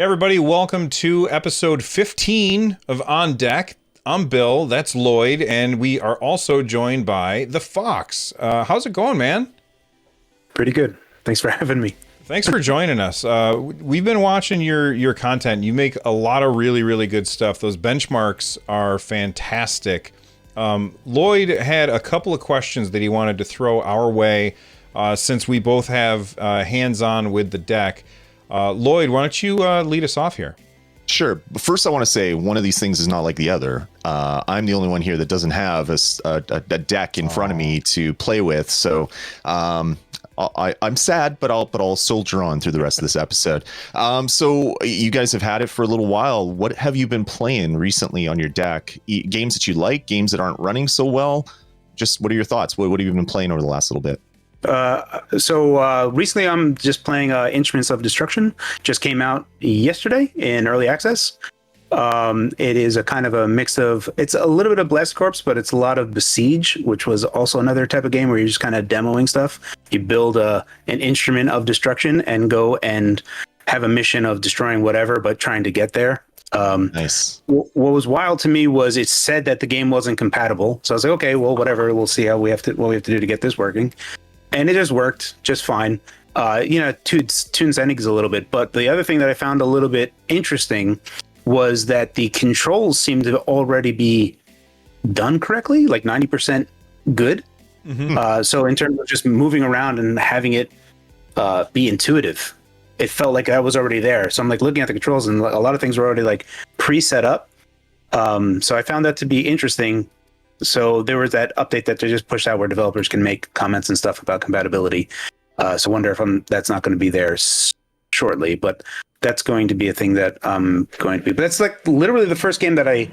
Everybody, welcome to episode 15 of On Deck. I'm Bill, that's Lloyd, and we are also joined by the Fox. How's it going, man? Pretty good. Thanks for having me. Thanks for joining us. We've been watching your content. You make a lot of really good stuff. Those benchmarks are fantastic. Lloyd had a couple of questions that he wanted to throw our way since we both have hands-on with the deck. Lloyd, why don't you lead us off here? Sure. But first, I want to say one of these things is not like the other. I'm the only one here that doesn't have a deck in front of me to play with. So I'm sad, but I'll soldier on through the rest of this episode. So you guys have had it for a little while. What have you been playing recently on your deck? Games that you like, games that aren't running so well? Just what are your thoughts? What have you been playing over the last little bit? So recently I'm just playing Instruments of Destruction. Just came out yesterday in early access. It is a kind of a mix of, it's a little bit of Blast Corps, but it's a lot of Besiege, which was also another type of game where you're just kind of demoing stuff. You build an instrument of destruction and go and have a mission of destroying whatever, but trying to get there. Nice. What was wild to me was it said that the game wasn't compatible. So I was like, okay, well, whatever. We'll see what we have to do to get this working. And it just worked just fine. Tunes endings a little bit. But the other thing that I found a little bit interesting was that the controls seem to already be done correctly, like 90% good. Mm-hmm. So in terms of just moving around and having it be intuitive, it felt like I was already there. So I'm like looking at the controls and a lot of things were already like pre-set up. So I found that to be interesting. So there was that update that they just pushed out where developers can make comments and stuff about compatibility. So I wonder if that's not going to be there shortly, but that's going to be a thing that I'm going to be. But that's like literally the first game that I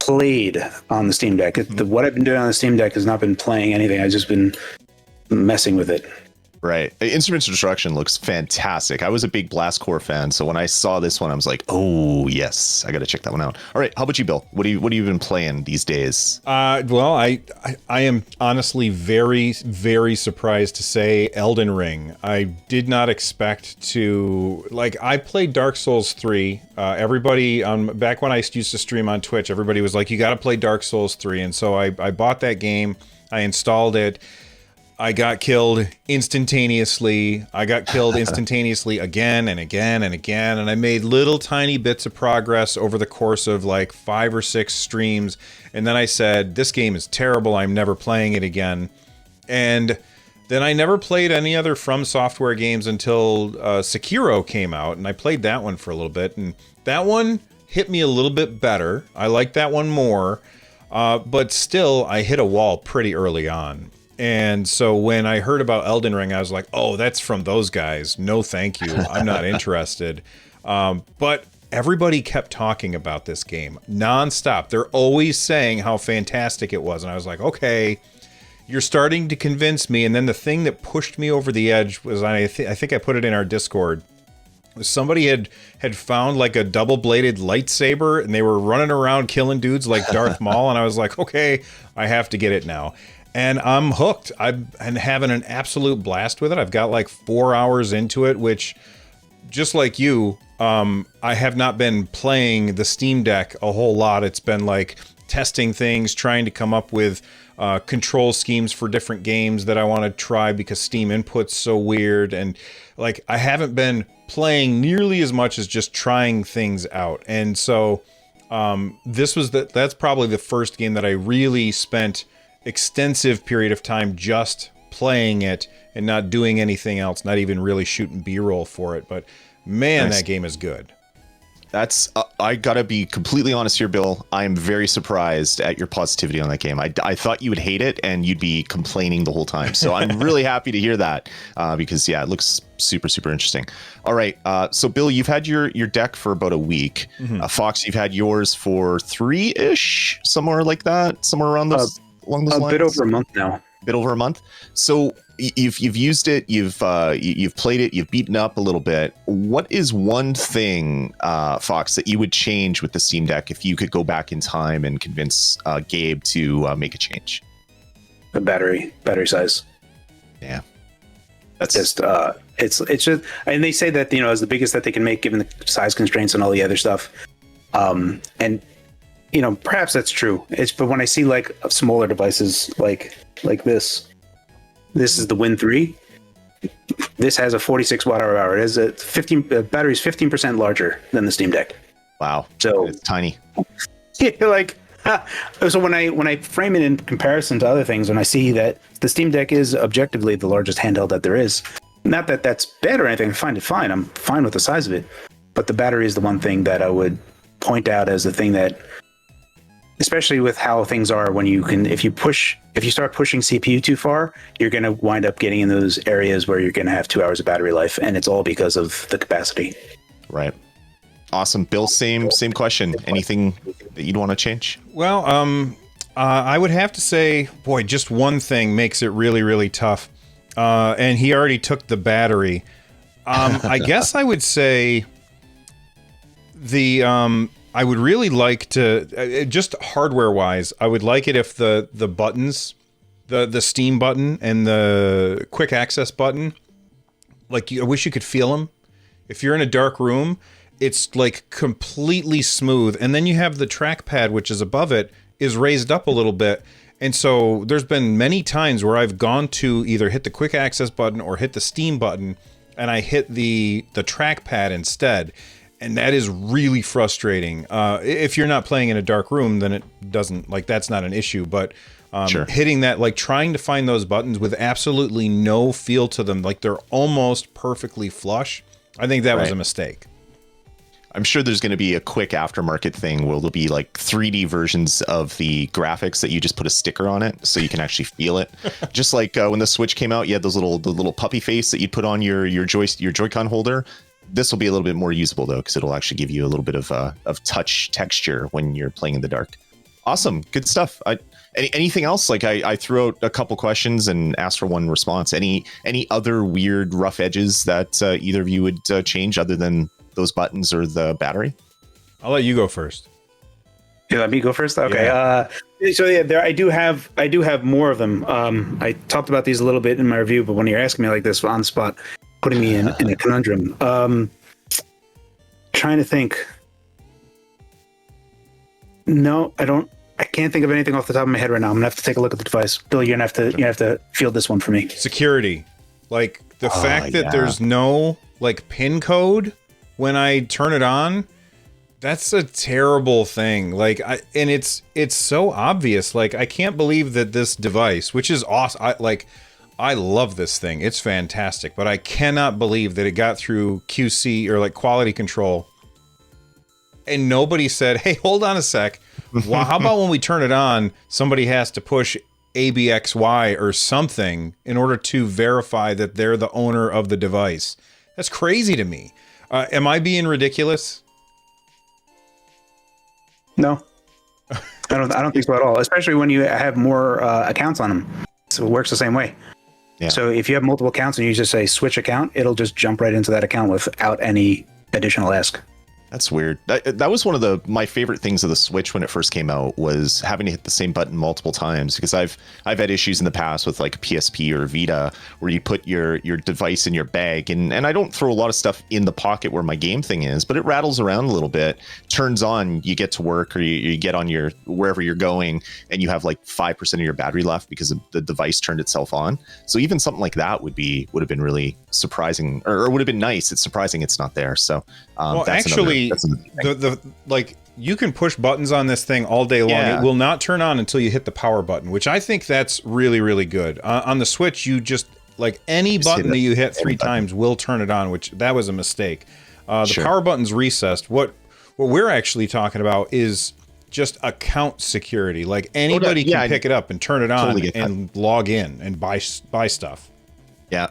played on the Steam Deck. What I've been doing on the Steam Deck has not been playing anything. I've just been messing with it. Right. Instruments of Destruction looks fantastic. I was a big Blast Corps fan, so when I saw this one, I was like, oh, yes, I got to check that one out. All right. How about you, Bill? What have you been playing these days? Well, I am honestly very surprised to say Elden Ring. I did not expect to, I played Dark Souls 3. Everybody, back when I used to stream on Twitch, everybody was like, you got to play Dark Souls 3. And so I bought that game. I installed it. I got killed instantaneously. I got killed instantaneously again and again and again. And I made little tiny bits of progress over the course of like 5 or 6 streams. And then I said, this game is terrible. I'm never playing it again. And then I never played any other From Software games until Sekiro came out. And I played that one for a little bit. And that one hit me a little bit better. I liked that one more. But still, I hit a wall pretty early on. And so when I heard about Elden Ring, I was like, oh, that's from those guys. No, thank you. I'm not interested. But everybody kept talking about this game nonstop. They're always saying how fantastic it was. And I was like, okay, you're starting to convince me. And then the thing that pushed me over the edge was, I think I put it in our Discord, somebody had found like a double-bladed lightsaber and they were running around killing dudes like Darth Maul. And I was like, okay, I have to get it now. And I'm hooked. I'm having an absolute blast with it. I've got like 4 hours into it, which, just like you, I have not been playing the Steam Deck a whole lot. It's been like testing things, trying to come up with control schemes for different games that I want to try because Steam Input's so weird. And like, I haven't been playing nearly as much as just trying things out. And so that's probably the first game that I really spent extensive period of time just playing it and not doing anything else, not even really shooting B-roll for it. But man, nice. That game is good. That's I gotta be completely honest here, Bill. I am very surprised at your positivity on that game. I thought you would hate it and you'd be complaining the whole time. So I'm really happy to hear that because yeah, it looks super interesting. All right, so Bill, you've had your deck for about a week. Mm-hmm. Fox, you've had yours for 3-ish, somewhere like that, somewhere around those. Along those lines? Bit over a month now. Bit over a month. So you've used it, you've played it, you've beaten up a little bit. What is one thing, Fox, that you would change with the Steam Deck if you could go back in time and convince Gabe to make a change? The battery size. Yeah, that's just It's just, and they say that, you know, it's the biggest that they can make given the size constraints and all the other stuff. And you know, perhaps that's true. But when I see like smaller devices like this is the Win 3. This has a 46 watt hour. It has a 15 battery is 15% larger than the Steam Deck. Wow. So it's tiny. Yeah, like so when I frame it in comparison to other things, and I see that the Steam Deck is objectively the largest handheld that there is. Not that that's bad or anything. I find it fine. I'm fine with the size of it. But the battery is the one thing that I would point out as the thing that, especially with how things are, when you can, if you start pushing CPU too far, you're going to wind up getting in those areas where you're going to have 2 hours of battery life, and it's all because of the capacity. Right. Awesome. Bill, same question. Anything that you'd want to change? Well, I would have to say, boy, just one thing makes it really, really tough. And he already took the battery. I guess I would say I would really like to, just hardware-wise, I would like it if the buttons, the Steam button and the quick access button, like I wish you could feel them. If you're in a dark room, it's like completely smooth. And then you have the trackpad, which is above it, is raised up a little bit. And so there's been many times where I've gone to either hit the quick access button or hit the Steam button, and I hit the trackpad instead. And that is really frustrating. If you're not playing in a dark room, then it doesn't, like, that's not an issue. But Sure. hitting that, like trying to find those buttons with absolutely no feel to them, like they're almost perfectly flush, I think that was a mistake. I'm sure there's going to be a quick aftermarket thing where there'll be like 3D versions of the graphics that you just put a sticker on it so you can actually feel it. Just like when the Switch came out, you had the little puppy face that you'd put on your Joy-Con holder. This will be a little bit more usable though, because it'll actually give you a little bit of touch texture when you're playing in the dark. Awesome, good stuff. Anything else? Like I threw out a couple questions and asked for one response. Any other weird rough edges that either of you would change other than those buttons or the battery? I'll let you go first. You let me go first? Okay. Yeah. So yeah, I do have more of them. I talked about these a little bit in my review, but when you're asking me like this on the spot, putting me in a conundrum. Trying to think. No, I can't think of anything off the top of my head right now. I'm gonna have to take a look at the device. Bill, you're gonna have to field this one for me. Security, like the fact that there's no like PIN code when I turn it on. That's a terrible thing. Like, it's so obvious. Like, I can't believe that this device, which is awesome. I love this thing. It's fantastic, but I cannot believe that it got through QC or like quality control. And nobody said, hey, hold on a sec. Well, how about when we turn it on, somebody has to push ABXY or something in order to verify that they're the owner of the device? That's crazy to me. Am I being ridiculous? No, I don't think so at all. Especially when you have more accounts on them, so it works the same way. Yeah. So if you have multiple accounts and you just say switch account, it'll just jump right into that account without any additional ask. That's weird. That was one of my favorite things of the Switch when it first came out, was having to hit the same button multiple times, because I've had issues in the past with like PSP or Vita where you put your device in your bag, and I don't throw a lot of stuff in the pocket where my game thing is, but it rattles around a little bit, turns on, you get to work or you get on your wherever you're going, and you have like 5% of your battery left because the device turned itself on. So even something like that would have been really surprising, or would have been nice. It's surprising it's not there. So well, actually, the like you can push buttons on this thing all day long. Yeah. It will not turn on until you hit the power button, which I think that's really, really good. On the Switch, you just like any button that you hit 3 times will turn it on, which that was a mistake. The power button's recessed. What we're actually talking about is just account security. Like anybody can pick it up and turn it on and log in and buy stuff. Yeah,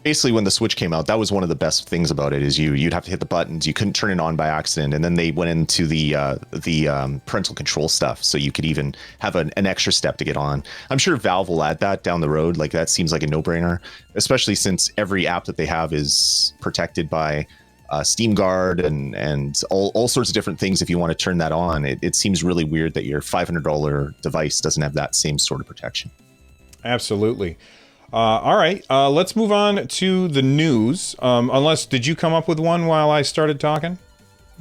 basically, when the Switch came out, that was one of the best things about it, is you'd have to hit the buttons. You couldn't turn it on by accident. And then they went into the parental control stuff, so you could even have an extra step to get on. I'm sure Valve will add that down the road. Like, that seems like a no-brainer, especially since every app that they have is protected by Steam Guard and all sorts of different things. If you want to turn that on, it seems really weird that your $500 device doesn't have that same sort of protection. Absolutely. All right, let's move on to the news. Unless, did you come up with one while I started talking?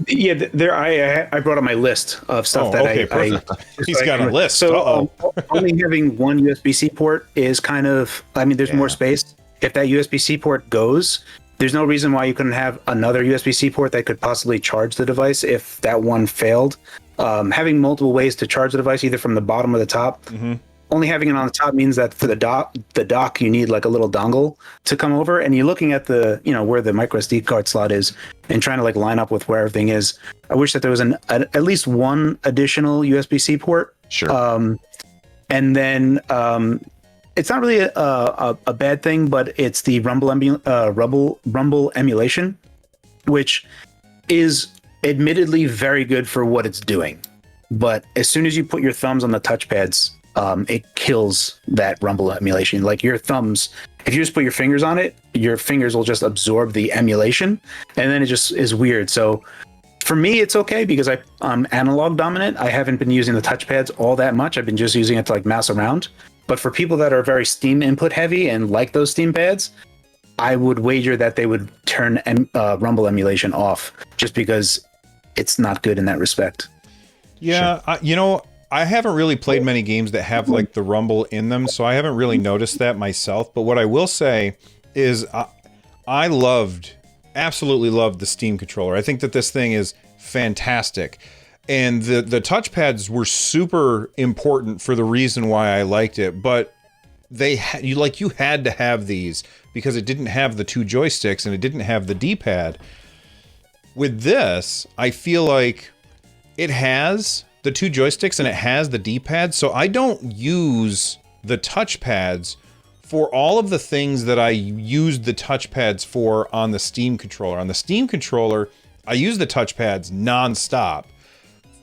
Yeah, there. I brought up my list of stuff that okay, perfect. He's got a list. So only having one USB-C port is kind of. I mean, there's more space. If that USB-C port goes, there's no reason why you couldn't have another USB-C port that could possibly charge the device if that one failed. Having multiple ways to charge the device, either from the bottom or the top. Mm-hmm. Only having it on the top means that for the dock, you need like a little dongle to come over, and you're looking at the, where the micro SD card slot is, and trying to like line up with where everything is. I wish that there was at least one additional USB-C port. Sure. And then it's not really a bad thing, but it's the Rumble emulation, which is admittedly very good for what it's doing. But as soon as you put your thumbs on the touchpads, it kills that Rumble emulation. Like your thumbs, if you just put your fingers on it, your fingers will just absorb the emulation, and then it just is weird. So for me, it's okay because I'm analog dominant. I haven't been using the touchpads all that much. I've been just using it to like mouse around. But for people that are very Steam input heavy and like those Steam pads, I would wager that they would turn Rumble emulation off just because it's not good in that respect. Yeah, sure. I haven't really played many games that have like the Rumble in them, so I haven't really noticed that myself. But what I will say is I absolutely loved the Steam controller. I think that this thing is fantastic. And the touchpads were super important for the reason why I liked it. But you had to have these because it didn't have the two joysticks and it didn't have the D-pad. With this, I feel like it has the two joysticks and it has the D-pad, so I don't use the touchpads for all of the things that I used the touchpads for on the Steam controller. On the Steam controller, I use the touchpads nonstop.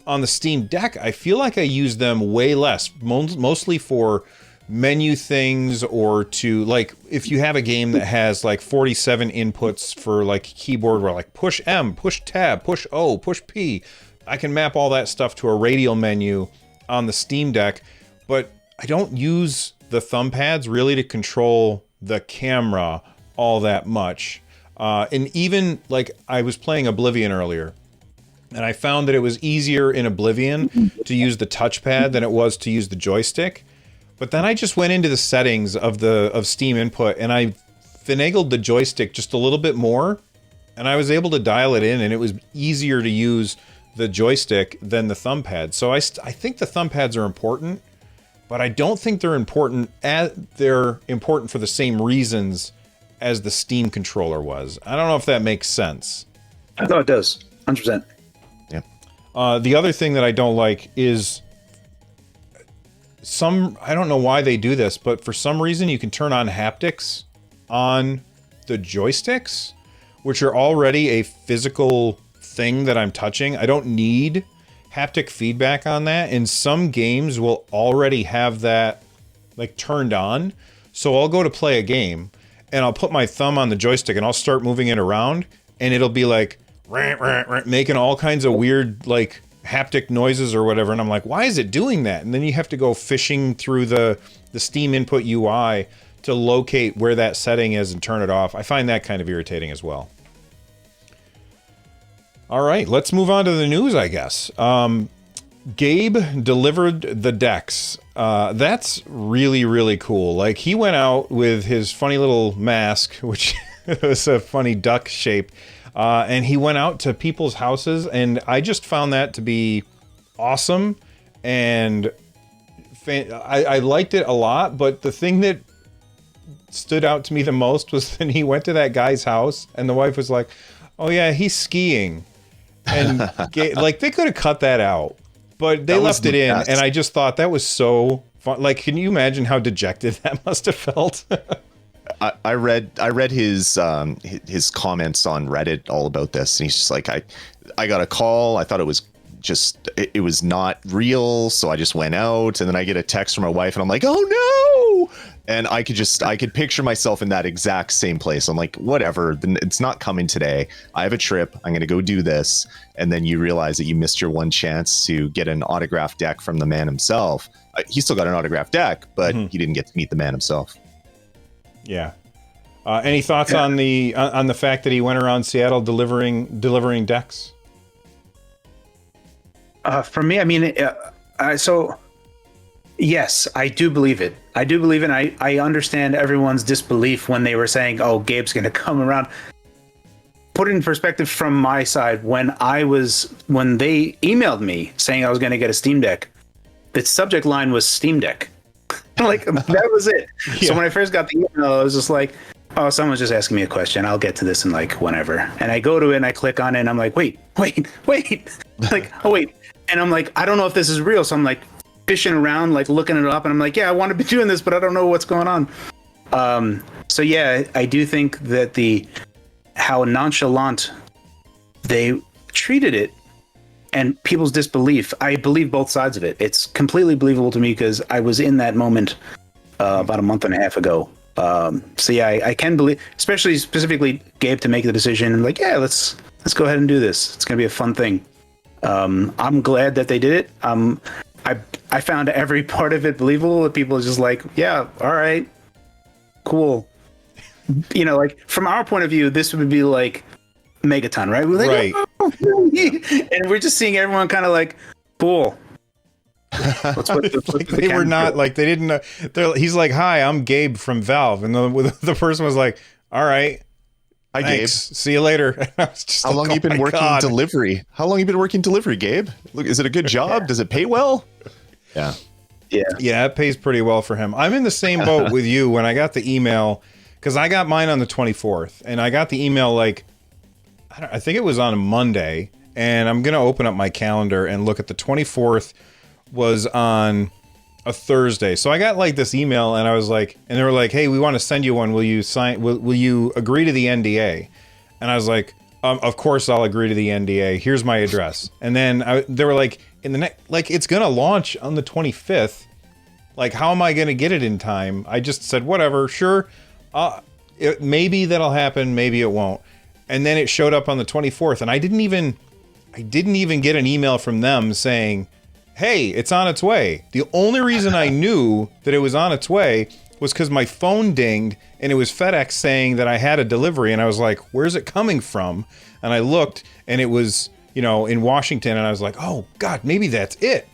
On the Steam Deck, I feel like I use them way less, mostly for menu things or to, like, if you have a game that has like 47 inputs for like keyboard where like push M, push tab, push O, push P, I can map all that stuff to a radial menu on the Steam Deck, but I don't use the thumb pads really to control the camera all that much. And even like I was playing Oblivion earlier, and I found that it was easier in Oblivion to use the touchpad than it was to use the joystick. But then I just went into the settings of Steam input and I finagled the joystick just a little bit more, and I was able to dial it in, and it was easier to use the joystick than the thumb pad. So I think the thumb pads are important, but I don't think they're important for the same reasons as the Steam controller was. I don't know if that makes sense. I thought it does. 100%. Yeah. The other thing that I don't like is I don't know why they do this, but for some reason you can turn on haptics on the joysticks, which are already a physical thing that I'm touching. I don't need haptic feedback on that, and some games will already have that like turned on. So I'll go to play a game and I'll put my thumb on the joystick and I'll start moving it around, and it'll be like making all kinds of weird like haptic noises or whatever, and I'm like, why is it doing that? And then you have to go fishing through the Steam input UI to locate where that setting is and turn it off. I find that kind of irritating as well. All right, let's move on to the news, I guess. Gabe delivered the decks. That's really, really cool. Like, he went out with his funny little mask, which was a funny duck shape, and he went out to people's houses, and I just found that to be awesome, and I liked it a lot, but the thing that stood out to me the most was when he went to that guy's house, and the wife was like, oh yeah, he's skiing. And like, they could have cut that out, but they left it in, and I just thought that was so fun. Like, can you imagine how dejected that must have felt? I read his comments on Reddit all about this, and he's just like, I got a call. I thought it was not real, so I just went out, and then I get a text from my wife, and I'm like, oh no! And I could picture myself in that exact same place. I'm like, whatever, it's not coming today. I have a trip. I'm going to go do this. And then you realize that you missed your one chance to get an autographed deck from the man himself. He still got an autographed deck, but he didn't get to meet the man himself. Yeah. Any thoughts on the fact that he went around Seattle delivering decks? For me, I mean, so yes, I do believe it. I do believe it. And I understand everyone's disbelief when they were saying, "Oh, Gabe's going to come around." Put it in perspective from my side, when they emailed me saying I was going to get a Steam Deck, the subject line was Steam Deck. Like, that was it. Yeah. So when I first got the email, I was just like, oh, someone's just asking me a question. I'll get to this in like whenever. And I go to it and I click on it and I'm like, wait. Like, oh, wait. And I'm like, I don't know if this is real. So I'm like fishing around, like looking it up. And I'm like, yeah, I want to be doing this, but I don't know what's going on. So yeah, I do think that how nonchalant they treated it and people's disbelief, I believe both sides of it. It's completely believable to me because I was in that moment about a month and a half ago. So yeah, I can believe, specifically Gabe, to make the decision. I'm like, yeah, let's go ahead and do this. It's gonna be a fun thing. I'm glad that they did it. I found every part of it believable. People are just like, yeah, all right, cool. You know, like from our point of view, this would be like Megaton, right? We're like, right. Oh, and we're just seeing everyone kind of like, cool. Like they were not like, they didn't know. He's like, hi, I'm Gabe from Valve, and the person was like, all right, hi, thanks. Gabe, see you later. How long you been working delivery? How long you been working delivery, Gabe? Look, is it a good job? Does it pay well? Yeah, it pays pretty well for him. I'm in the same boat with you. When I got the email, because I got mine on the 24th, and I got the email like, I think it was on a Monday, and I'm gonna open up my calendar and look at the 24th was on a Thursday. So I got like this email, and I was like, and they were like, hey, we want to send you one. Will you sign? Will you agree to the NDA? And I was like, of course I'll agree to the NDA. Here's my address. And then they were like, in the next, like, it's gonna launch on the 25th. Like, how am I gonna get it in time? I just said, whatever, sure. Maybe that'll happen. Maybe it won't. And then it showed up on the 24th, and I didn't even get an email from them saying, hey, it's on its way. The only reason I knew that it was on its way was because my phone dinged, and it was FedEx saying that I had a delivery, and I was like, where's it coming from? And I looked, and it was, you know, in Washington, and I was like, oh, God, maybe that's it.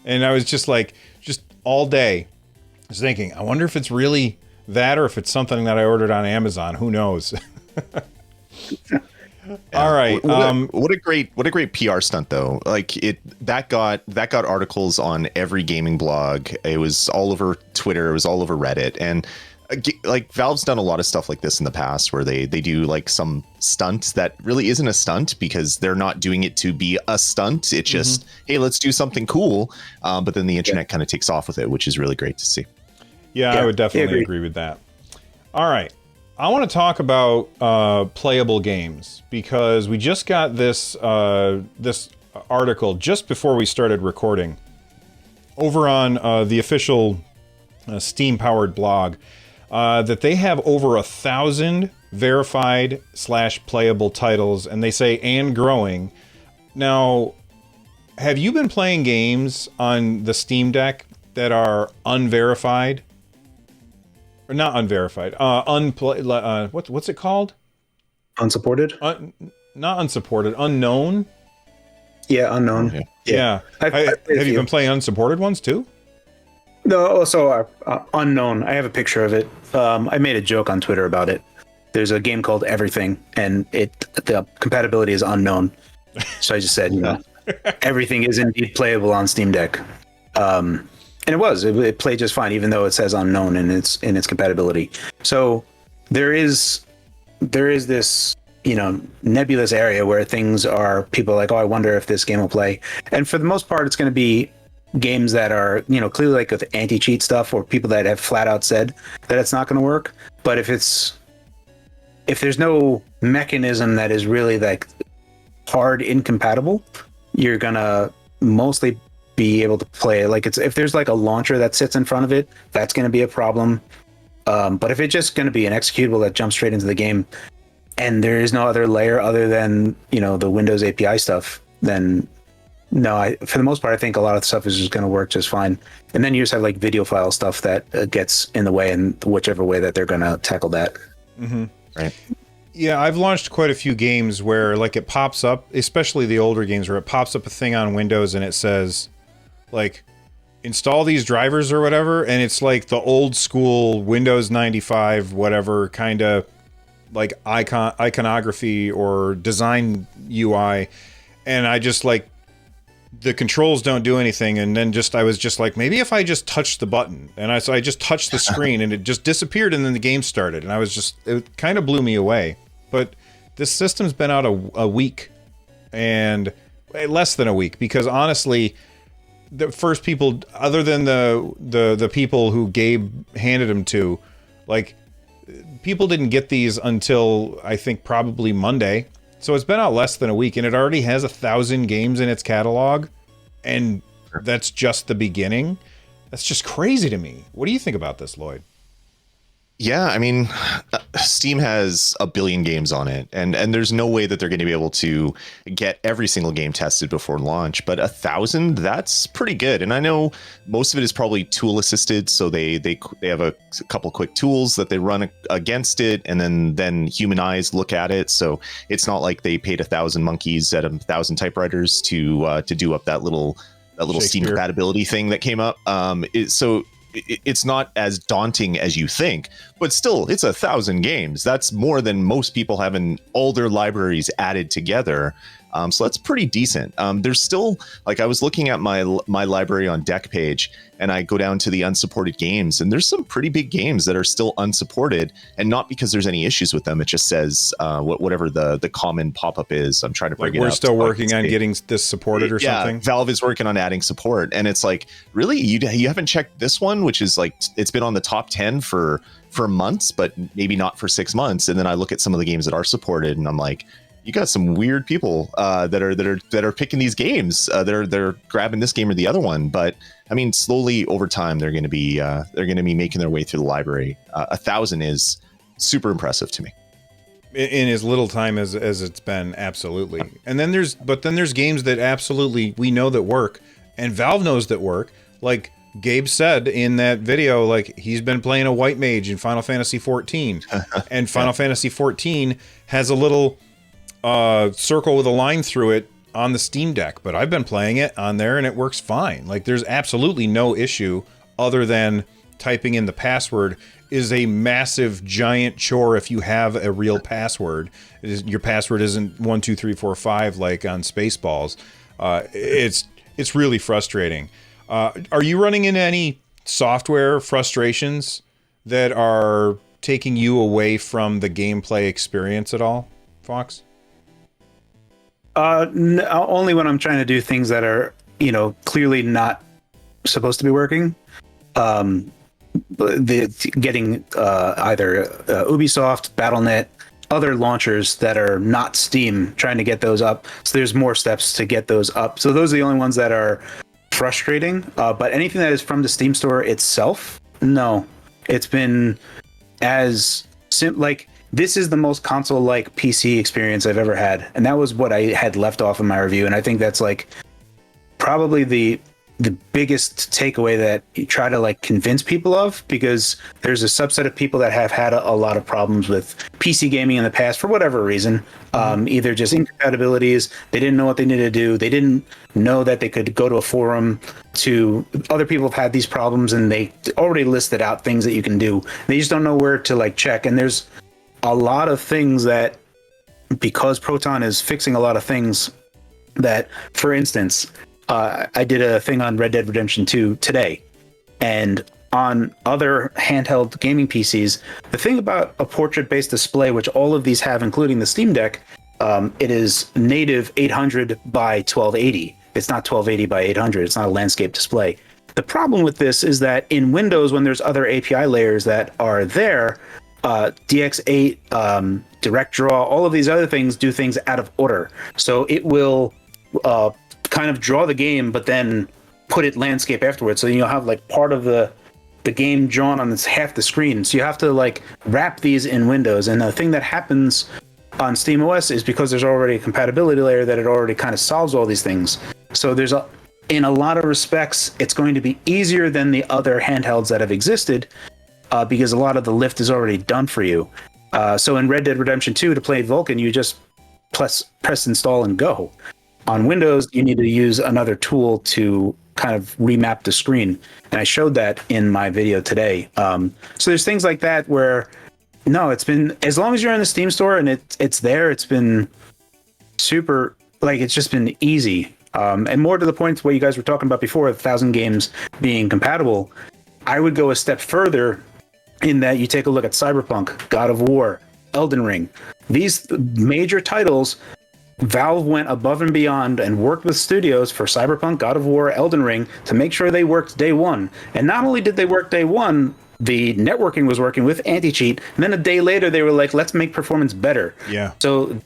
And I was just like, just all day, I was thinking, I wonder if it's really that or if it's something that I ordered on Amazon. Who knows? All right. What a great PR stunt though. Like that got articles on every gaming blog. It was all over Twitter. It was all over Reddit. And like Valve's done a lot of stuff like this in the past where they do like some stunt that really isn't a stunt because they're not doing it to be a stunt. It's just, hey, let's do something cool. But then the internet kind of takes off with it, which is really great to see. Yeah, I would definitely agree with that. All right. I want to talk about playable games because we just got this this article just before we started recording over on the official Steam-powered blog that they have over 1,000 verified / playable titles, and they say and growing. Now, have you been playing games on the Steam Deck that are unverified? Or not unverified. What's it called? Unsupported? Not unsupported. Unknown? Yeah, unknown. Yeah. Have you been playing unsupported ones too? No, also unknown. I have a picture of it. I made a joke on Twitter about it. There's a game called Everything, and the compatibility is unknown. So I just said, you know, everything is indeed playable on Steam Deck. And it played just fine, even though it says unknown in its compatibility. So there is this, you know, nebulous area where people are like, oh, I wonder if this game will play. And for the most part, it's going to be games that are, you know, clearly like with anti-cheat stuff or people that have flat out said that it's not going to work. But if there's no mechanism that is really like hard incompatible, you're going to mostly be able to play it. Like if there's like a launcher that sits in front of it, that's going to be a problem. But if it's just going to be an executable that jumps straight into the game and there is no other layer other than, you know, the Windows API stuff, then No, for the most part, I think a lot of the stuff is just going to work just fine. And then you just have like video file stuff that gets in the way, in whichever way that they're going to tackle that. Mm-hmm. Right. Yeah, I've launched quite a few games where like it pops up, especially the older games where it pops up a thing on Windows and it says like install these drivers or whatever, and it's like the old school Windows 95 whatever kind of like iconography or design UI, and I just like the controls don't do anything, and then I was just like, maybe if I just touched the button, and so I just touched the screen and it just disappeared, and then the game started, and it kind of blew me away. But this system's been out a week, and less than a week, because honestly, the first people, other than the people who Gabe handed them to, like, people didn't get these until I think probably Monday. So it's been out less than a week, and it already has 1,000 games in its catalog, and that's just the beginning. That's just crazy to me. What do you think about this, Lloyd? Yeah, I mean, Steam has 1 billion games on it, and there's no way that they're going to be able to get every single game tested before launch. But 1,000, that's pretty good. And I know most of it is probably tool assisted, so they have a couple quick tools that they run against it, and then human eyes look at it. So it's not like they paid 1,000 monkeys at 1,000 typewriters to do up that little Steam compatibility thing that came up. It's not as daunting as you think, but still, it's 1,000 games. That's more than most people have in all their libraries added together. So that's pretty decent. There's still, like, I was looking at my library on Deck page, and I go down to the unsupported games, and there's some pretty big games that are still unsupported, and not because there's any issues with them. It just says whatever the common pop-up is. I'm trying to bring it up. We're still working on getting this supported or something? Yeah, Valve is working on adding support, and it's like, really? You haven't checked this one, which is like, it's been on the top 10 for months, but maybe not for 6 months. And then I look at some of the games that are supported, and I'm like, you got some weird people that are picking these games. They're grabbing this game or the other one. But I mean, slowly over time, they're going to be making their way through the library. 1,000 is super impressive to me. In as little time as it's been, absolutely. And then there's games that absolutely we know that work, and Valve knows that work. Like Gabe said in that video, like, he's been playing a white mage in Final Fantasy 14, and Final Fantasy 14 has a little circle with a line through it on the Steam Deck, but I've been playing it on there and it works fine. Like, there's absolutely no issue other than typing in the password is a massive giant chore if you have a real password. Your password isn't 12345 like on Spaceballs. It's really frustrating. Are you running into any software frustrations that are taking you away from the gameplay experience at all, Fox? Only when I'm trying to do things that are, clearly not supposed to be working. Getting either Ubisoft, Battle.net, other launchers that are not Steam, trying to get those up. So there's more steps to get those up. So those are the only ones that are frustrating. But anything that is from the Steam store itself, no. It's been like, this is the most console-like PC experience I've ever had. And that was what I had left off in my review. And I think that's like probably the biggest takeaway that you try to like convince people of, because there's a subset of people that have had a lot of problems with PC gaming in the past for whatever reason. Either just incompatibilities, they didn't know what they needed to do, they didn't know that they could go to a forum to other people have had these problems and they already listed out things that you can do. They just don't know where to like check. And there's a lot of things that, because Proton is fixing a lot of things that, for instance, I did a thing on Red Dead Redemption 2 today, and on other handheld gaming PCs, the thing about a portrait-based display, which all of these have, including the Steam Deck, it is native 800 by 1280. It's not 1280 by 800. It's not a landscape display. The problem with this is that in Windows, when there's other API layers that are there, DX8, DirectDraw, all of these other things do things out of order. So it will kind of draw the game, but then put it landscape afterwards. So you'll have like part of the game drawn on this half the screen. So you have to like wrap these in Windows. And the thing that happens on SteamOS is because there's already a compatibility layer that it already kind of solves all these things. So in a lot of respects, it's going to be easier than the other handhelds that have existed because a lot of the lift is already done for you. So in Red Dead Redemption 2, to play Vulkan, you just press install and go. On Windows, you need to use another tool to kind of remap the screen. And I showed that in my video today. So there's things like that where, no, it's been, as long as you're in the Steam store and it's there, it's been super, like, it's just been easy. And more to the point what you guys were talking about before, 1,000 games being compatible, I would go a step further in that you take a look at Cyberpunk, God of War, Elden Ring. These major titles, Valve went above and beyond and worked with studios for Cyberpunk, God of War, Elden Ring to make sure they worked day one. And not only did they work day one, the networking was working with anti-cheat. And then a day later, they were like, let's make performance better. Yeah. So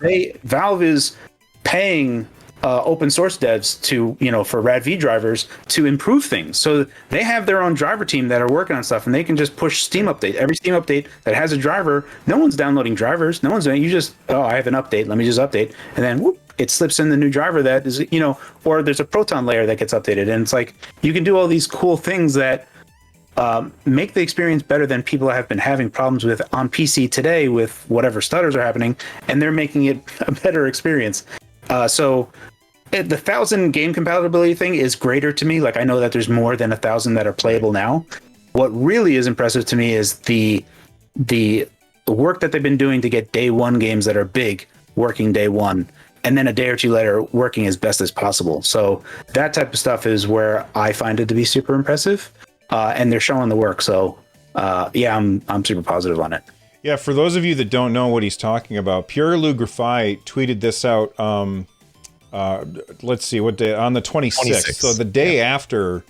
Valve is paying open source devs to, for RADV drivers to improve things. So they have their own driver team that are working on stuff, and they can just push Steam update. Every Steam update that has a driver, no one's downloading drivers. No one's doing, you just, I have an update. Let me just update. And then whoop, it slips in the new driver that is, or there's a Proton layer that gets updated. And it's like, you can do all these cool things that make the experience better than people have been having problems with on PC today with whatever stutters are happening, and they're making it a better experience. So the 1,000 game compatibility thing is greater to me. Like, I know that there's more than 1,000 that are playable now. What really is impressive to me is the work that they've been doing to get day one games that are big working day one, and then a day or two later working as best as possible. So that type of stuff is where I find it to be super impressive, and they're showing the work. So yeah, I'm super positive on it. Yeah, for those of you that don't know what he's talking about, Pierre Lugrafai tweeted this out. Let's see, what day? On the 26th. So the day after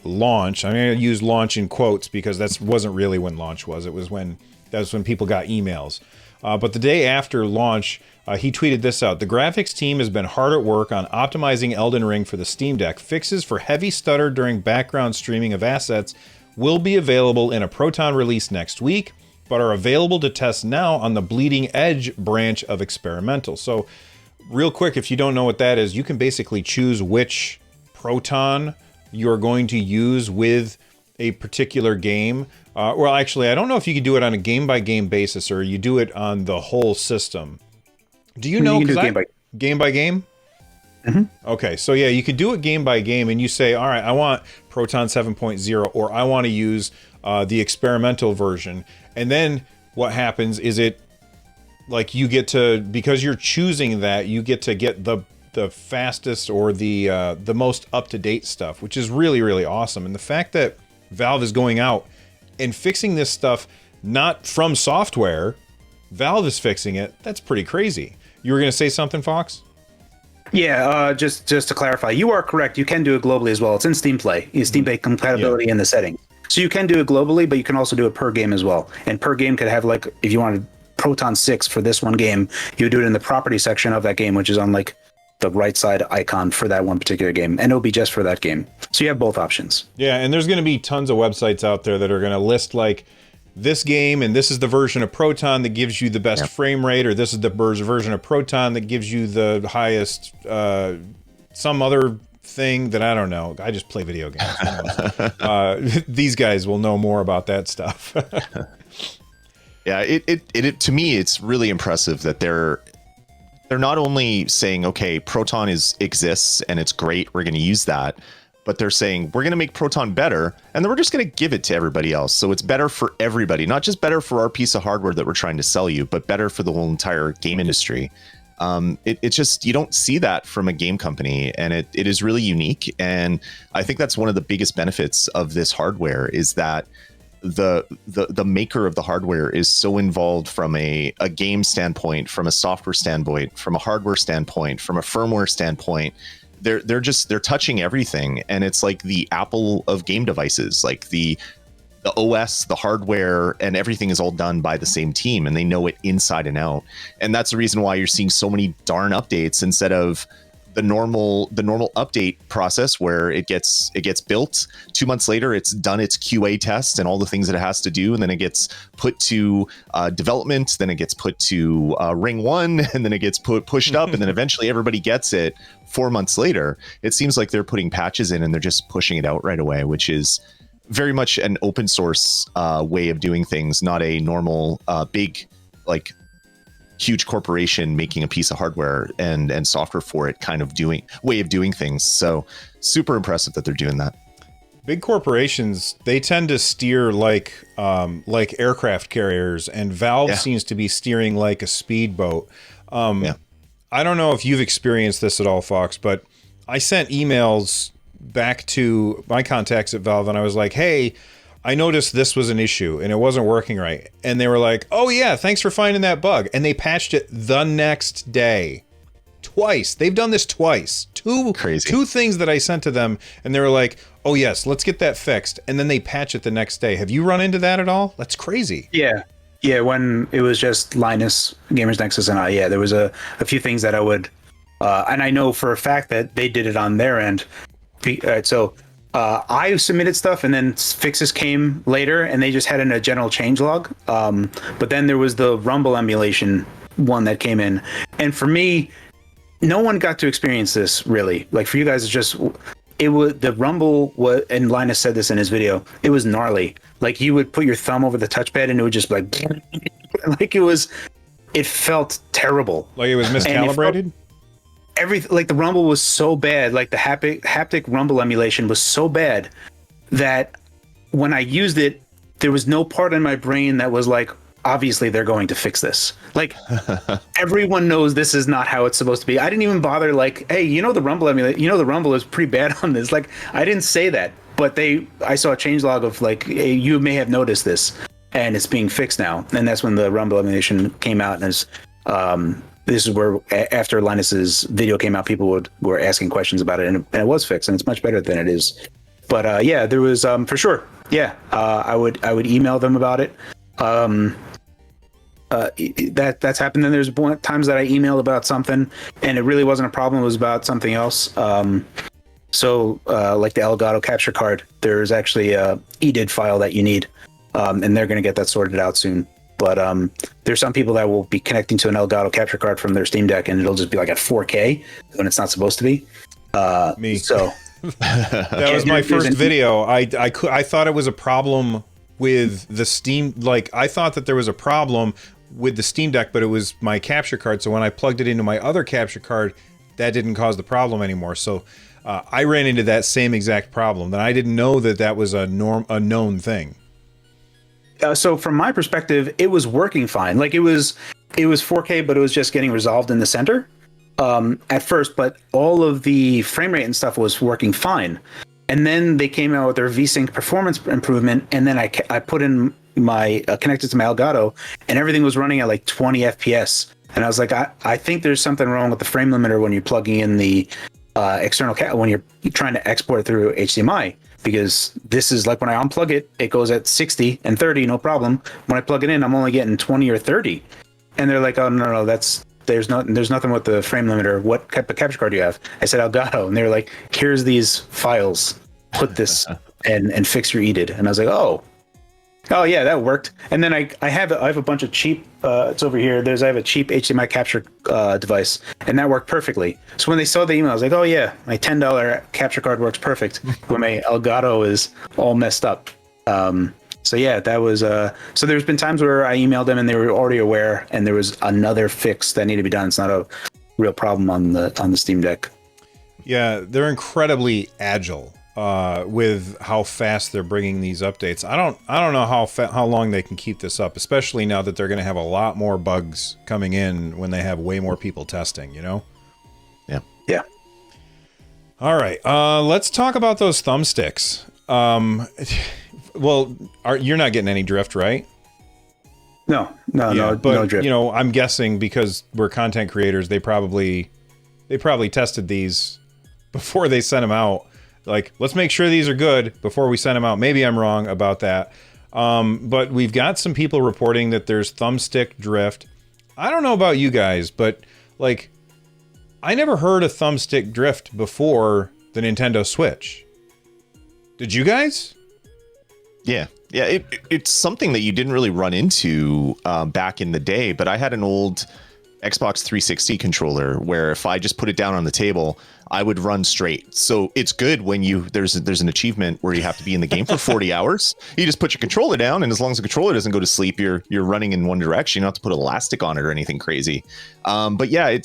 launch. I'm going to use launch in quotes because that wasn't really when launch was. It was when people got emails. But the day after launch, he tweeted this out. The graphics team has been hard at work on optimizing Elden Ring for the Steam Deck. Fixes for heavy stutter during background streaming of assets will be available in a Proton release next week, but are available to test now on the Bleeding Edge branch of Experimental. So real quick, if you don't know what that is, you can basically choose which Proton you're going to use with a particular game. Well, actually, I don't know if you can do it on a game-by-game basis or you do it on the whole system. Do you know? You can do game by game? Mm-hmm. Okay, so yeah, you could do it game by game, and you say, all right, I want Proton 7.0, or I want to use the experimental version. And then what happens is like you get to, because you're choosing that, you get to get the fastest or the most up-to-date stuff, which is really, really awesome. And the fact that Valve is going out and fixing this stuff, not from software, Valve is fixing it, that's pretty crazy. You were going to say something, Fox? Yeah, just to clarify, you are correct. You can do it globally as well. It's in Steam Play. It's Steam Play compatibility in the settings. So you can do it globally, but you can also do it per game as well. And per game could have, like, if you wanted Proton 6 for this one game, you would do it in the property section of that game, which is on, like, the right side icon for that one particular game. And it'll be just for that game. So you have both options. Yeah, and there's going to be tons of websites out there that are going to list, like, this game, and this is the version of Proton that gives you the best frame rate, or this is the version of Proton that gives you the highest, some other thing that I don't know. I just play video games. These guys will know more about that stuff. Yeah, it to me, it's really impressive that they're not only saying, okay, Proton exists and it's great, we're going to use that, but they're saying we're going to make Proton better, and then we're just going to give it to everybody else. So it's better for everybody, not just better for our piece of hardware that we're trying to sell you, but better for the whole entire game industry. It's just, you don't see that from a game company, and it is really unique. And I think that's one of the biggest benefits of this hardware is that the maker of the hardware is so involved from a game standpoint, from a software standpoint, from a hardware standpoint, from a firmware standpoint. They're touching everything, and it's like the Apple of game devices. Like the OS, the hardware, and everything is all done by the same team, and they know it inside and out. And that's the reason why you're seeing so many darn updates instead of the normal update process where it gets built. 2 months later, it's done its QA test and all the things that it has to do, and then it gets put to development. Then it gets put to ring 1, and then it gets pushed up, and then eventually everybody gets it. 4 months later, it seems like they're putting patches in and they're just pushing it out right away, which is very much an open source way of doing things, not a normal big like huge corporation making a piece of hardware and software for it kind of way of doing things. So super impressive that they're doing that. Big corporations, they tend to steer like aircraft carriers, and Valve seems to be steering like a speedboat. I don't know if you've experienced this at all, Fox, but I sent emails back to my contacts at Valve and I was like, hey, I noticed this was an issue and it wasn't working right. And they were like, oh yeah, thanks for finding that bug. And they patched it the next day. Twice. They've done this twice. Two things that I sent to them, and they were like, oh yes, let's get that fixed. And then they patch it the next day. Have you run into that at all? That's crazy. Yeah. Yeah, when it was just Linus, Gamers Nexus, and I, there was a few things that I would, and I know for a fact that they did it on their end. I submitted stuff, and then fixes came later, and they just had in a general changelog. But then there was the Rumble emulation one that came in, and for me, no one got to experience this really. Like for you guys, it was the Rumble was, and Linus said this in his video. It was gnarly. Like you would put your thumb over the touchpad, and it would just be like it felt terrible. Like it was miscalibrated. The Rumble was so bad, like the haptic Rumble emulation was so bad that when I used it, there was no part in my brain that was like, obviously they're going to fix this. Like everyone knows this is not how it's supposed to be. I didn't even bother like, hey, the Rumble emulation, the Rumble is pretty bad on this. Like I didn't say that, but I saw a changelog of like, hey, you may have noticed this and it's being fixed now. And that's when the Rumble emulation came out, and this is where, after Linus's video came out, people were asking questions about it, and it was fixed, and it's much better than it is. But there was for sure. I would email them about it. That's happened. And there's times that I emailed about something, and it really wasn't a problem. It was about something else. So like the Elgato capture card, there's actually a EDID file that you need, and they're going to get that sorted out soon. But there's some people that will be connecting to an Elgato capture card from their Steam Deck, and it'll just be like at 4K when it's not supposed to be. Me. So that was my first video. I thought it was a problem with the Steam. Like I thought that there was a problem with the Steam Deck, but it was my capture card. So when I plugged it into my other capture card, that didn't cause the problem anymore. So I ran into that same exact problem. That I didn't know that was a known thing. So from my perspective, it was working fine. Like it was 4K, but it was just getting resolved in the center at first. But all of the frame rate and stuff was working fine. And then they came out with their VSync performance improvement, and then I put in my connected to my Elgato, and everything was running at like 20 FPS. And I was like, I think there's something wrong with the frame limiter when you're plugging in the external when you're trying to export through HDMI. Because this is like when I unplug it, it goes at 60 and 30, no problem. When I plug it in, I'm only getting 20 or 30. And they're like, oh, no, there's nothing with the frame limiter. What type of capture card do you have? I said Elgato. And they were like, here's these files. Put this and fix your EDID. And I was like, oh yeah, that worked. And then I have a bunch of cheap, it's over here. I have a cheap HDMI capture device, and that worked perfectly. So when they saw the email, I was like, oh yeah, my $10 capture card works perfect when my Elgato is all messed up. So yeah, that was, so there's been times where I emailed them and they were already aware, and there was another fix that needed to be done. It's not a real problem on the Steam Deck. Yeah, they're incredibly agile. With how fast they're bringing these updates. I don't know how long they can keep this up, especially now that they're going to have a lot more bugs coming in when they have way more people testing, Yeah. Yeah. All right. Let's talk about those thumbsticks. Well, you're not getting any drift, right? No, but, no drift. I'm guessing because we're content creators, they probably tested these before they sent them out. Like, let's make sure these are good before we send them out. Maybe I'm wrong about that. But we've got some people reporting that there's thumbstick drift. I don't know about you guys, but like, I never heard of thumbstick drift before the Nintendo Switch. Did you guys? Yeah. It's something that you didn't really run into back in the day, but I had an old Xbox 360 controller where if I just put it down on the table, I would run straight. So it's good when there's an achievement where you have to be in the game for 40 hours. You just put your controller down, and as long as the controller doesn't go to sleep, you're running in one direction. You don't have to put elastic on it or anything crazy. But yeah,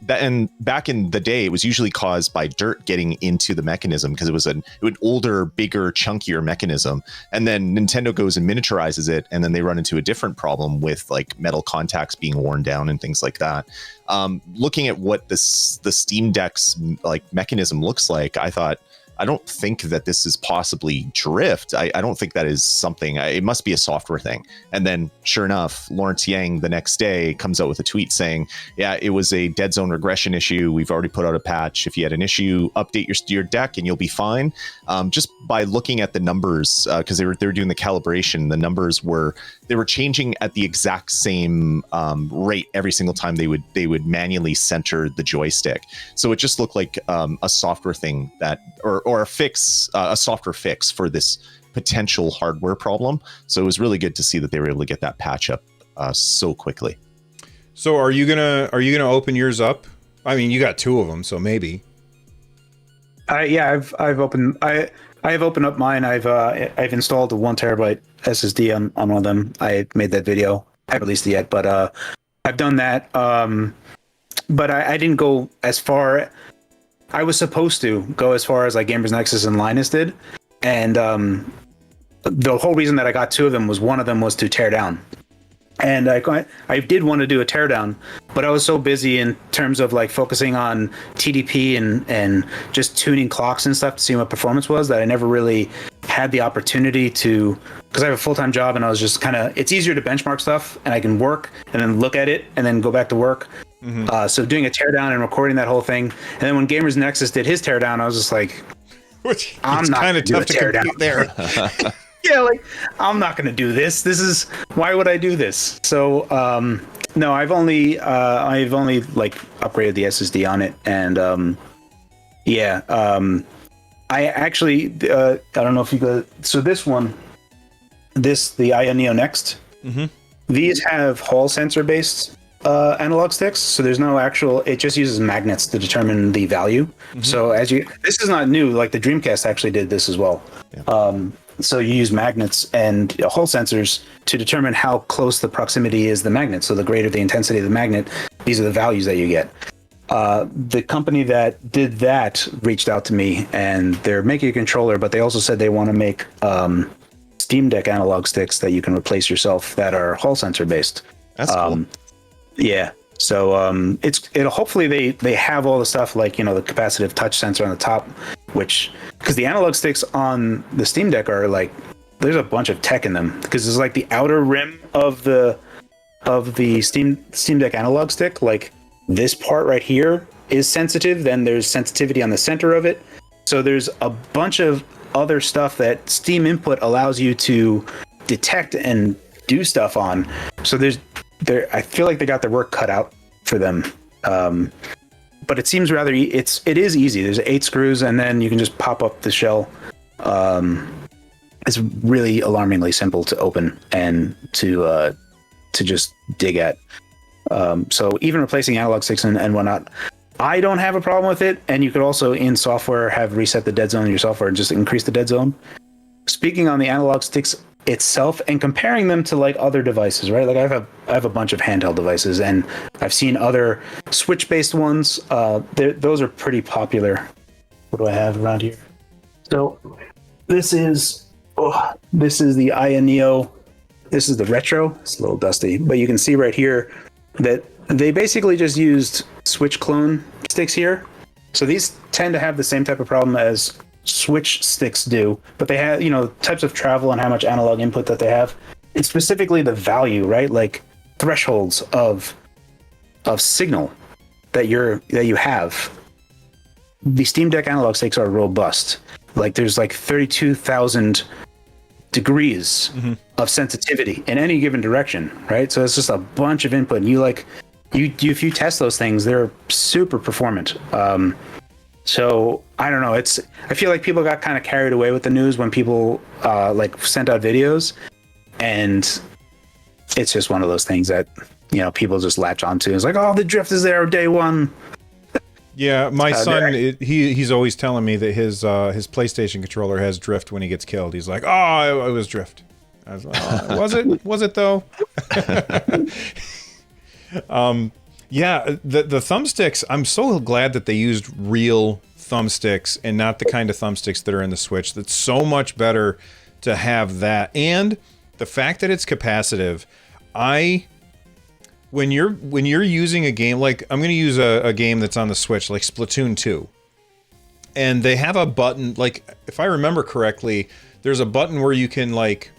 and back in the day, it was usually caused by dirt getting into the mechanism because it was an older, bigger, chunkier mechanism. And then Nintendo goes and miniaturizes it, and then they run into a different problem with like metal contacts being worn down and things like that. Looking at what the Steam Deck's like mechanism looks like, I don't think that this is possibly drift. I don't think that is something. It must be a software thing. And then, sure enough, Lawrence Yang the next day comes out with a tweet saying, "Yeah, it was a dead zone regression issue. We've already put out a patch. If you had an issue, update your deck and you'll be fine." Just by looking at the numbers, because they were doing the calibration, the numbers were changing at the exact same rate every single time they would manually center the joystick. So it just looked like a software thing or a fix, a software fix for this potential hardware problem. So it was really good to see that they were able to get that patch up so quickly. So are you gonna open yours up? I mean, you got two of them, so maybe. Yeah, I've opened up mine. I've installed a 1 terabyte SSD on one of them. I made that video. I haven't released it yet, but I've done that. But I didn't go as far. I was supposed to go as far as like Gamers Nexus and Linus did, and the whole reason that I got two of them was one of them was to tear down. And I did want to do a teardown, but I was so busy in terms of like focusing on TDP and just tuning clocks and stuff to see what performance was that I never really had the opportunity to, because I have a full-time job and I was just it's easier to benchmark stuff and I can work and then look at it and then go back to work. Mm-hmm. So doing a teardown and recording that whole thing. And then when Gamers Nexus did his teardown, I was just like, I'm not going to do a teardown there. Yeah, like I'm not going to do this. Why would I do this? So no, I've only like upgraded the SSD on it, and I actually I don't know if you go. So this one, the AGILE Neo Next, mm-hmm. These have Hall sensor based analog sticks, so there's no actual. It just uses magnets to determine the value. Mm-hmm. So this is not new. Like the Dreamcast actually did this as well. Yeah. So you use magnets and Hall sensors to determine how close the proximity is to the magnet. So the greater the intensity of the magnet, these are the values that you get. The company that did that reached out to me, and they're making a controller, but they also said they want to make Steam Deck analog sticks that you can replace yourself that are Hall sensor based. That's cool. Yeah. So it'll hopefully they have all the stuff like, the capacitive touch sensor on the top, because the analog sticks on the Steam Deck are like, there's a bunch of tech in them, because it's like the outer rim of the Steam Deck analog stick, like this part right here is sensitive, then there's sensitivity on the center of it. So there's a bunch of other stuff that Steam Input allows you to detect and do stuff on. So I feel like they got their work cut out for them, but it seems rather it is easy. There's 8 screws, and then you can just pop up the shell. It's really alarmingly simple to open and to just dig at. So even replacing analog sticks and whatnot, I don't have a problem with it. And you could also in software have reset the dead zone in your software and just increase the dead zone. Speaking on the analog sticks itself and comparing them to like other devices, right? Like I have a bunch of handheld devices, and I've seen other Switch-based ones. Those are pretty popular. What do I have around here? So this is the AGILE Neo. This is the Retro. It's a little dusty, but you can see right here that they basically just used Switch clone sticks here. So these tend to have the same type of problem as Switch sticks do, but they have, types of travel and how much analog input that they have. It's specifically the value, right? Like thresholds of signal that you have. The Steam Deck analog sticks are robust. Like there's like 32,000 degrees mm-hmm. of sensitivity in any given direction, right? So it's just a bunch of input. And if you test those things, they're super performant. So I don't know. I feel like people got kind of carried away with the news when people like sent out videos, and it's just one of those things that people just latch onto. It's like, oh, the drift is there day one. Yeah, my son, he's always telling me that his PlayStation controller has drift when he gets killed. He's like, oh, it was drift. I was like, oh, was it? Was it though? Yeah, the thumbsticks, I'm so glad that they used real thumbsticks and not the kind of thumbsticks that are in the Switch. That's so much better to have that. And the fact that it's capacitive, when you're using a game, like I'm going to use a game that's on the Switch, like Splatoon 2, and they have a button, like if I remember correctly, there's a button where you can like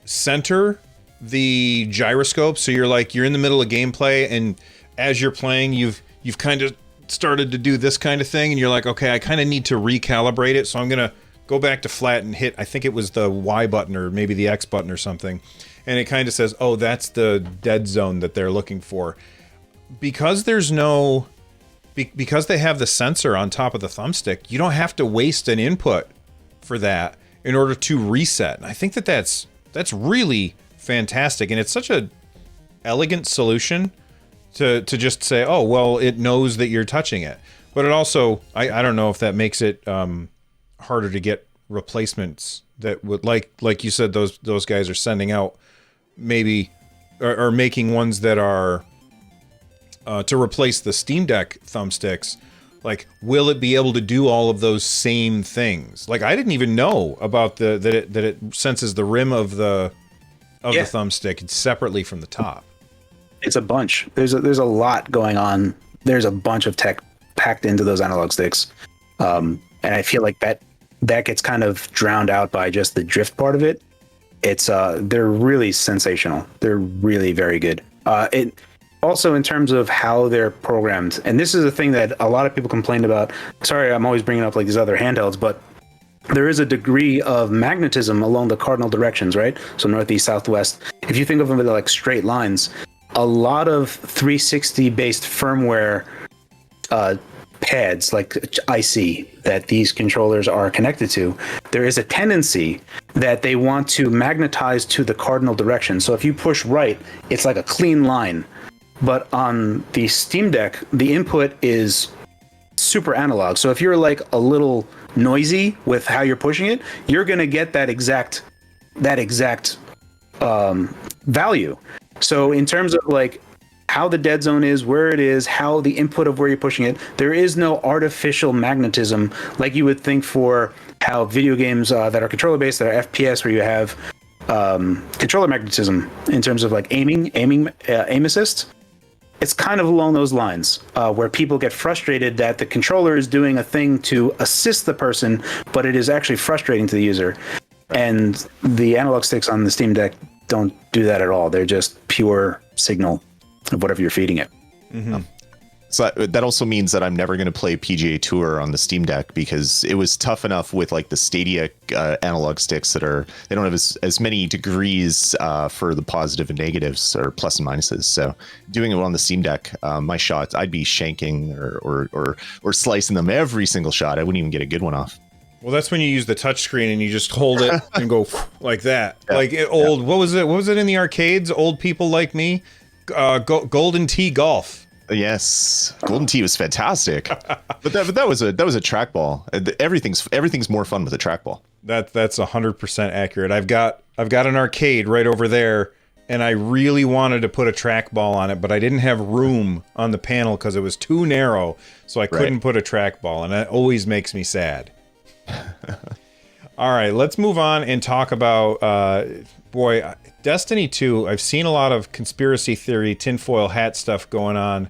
center the gyroscope, so you're in the middle of gameplay, and as you're playing, you've kind of started to do this kind of thing, and you're like, okay, I kind of need to recalibrate it, so I'm gonna go back to flat and hit, I think it was the Y button or maybe the X button or something, and it kind of says, oh, that's the dead zone that they're looking for. Because there's no, because they have the sensor on top of the thumbstick, you don't have to waste an input for that in order to reset. And I think that's really fantastic, and it's such a elegant solution to just say, oh, well, it knows that you're touching it. But it also, I don't know if that makes it harder to get replacements that would, like you said, those guys are sending out, maybe, or making ones that are to replace the Steam Deck thumbsticks. Like, will it be able to do all of those same things? Like, I didn't even know about that it senses the rim of the thumbstick separately from the top. It's a bunch. There's a lot going on. There's a bunch of tech packed into those analog sticks, and I feel like that gets kind of drowned out by just the drift part of it. They're really sensational. They're really very good. It also, in terms of how they're programmed, and this is a thing that a lot of people complained about. Sorry, I'm always bringing up like these other handhelds, but there is a degree of magnetism along the cardinal directions, right? So northeast, southwest. If you think of them as like straight lines, a lot of 360 based firmware pads like IC that these controllers are connected to, there is a tendency that they want to magnetize to the cardinal direction. So if you push right, it's like a clean line. But on the Steam Deck, the input is super analog. So if you're like a little noisy with how you're pushing it, you're going to get that exact value. So in terms of like how the dead zone is, where it is, how the input of where you're pushing it, there is no artificial magnetism like you would think for how video games that are controller based, that are FPS, where you have controller magnetism in terms of like aim assist. It's kind of along those lines where people get frustrated that the controller is doing a thing to assist the person, but it is actually frustrating to the user. And the analog sticks on the Steam Deck don't do that at all. They're just pure signal of whatever you're feeding it. Mm-hmm. So that also means that I'm never going to play PGA Tour on the Steam Deck, because it was tough enough with like the Stadia analog sticks they don't have as many degrees for the positive and negatives, or plus and minuses. So doing it on the Steam Deck, my shots, I'd be shanking or slicing them every single shot. I wouldn't even get a good one off. Well, that's when you use the touchscreen and you just hold it and go like that. Yeah, like what was it? What was it in the arcades? Old people like me, Golden Tee Golf. Yes, Golden Tee was fantastic, but that was a trackball. Everything's more fun with a trackball. That's 100% accurate. I've got an arcade right over there, and I really wanted to put a trackball on it, but I didn't have room on the panel because it was too narrow, so I couldn't put a trackball, and that always makes me sad. All right, let's move on and talk about Destiny 2. I've seen a lot of conspiracy theory, tinfoil hat stuff going on.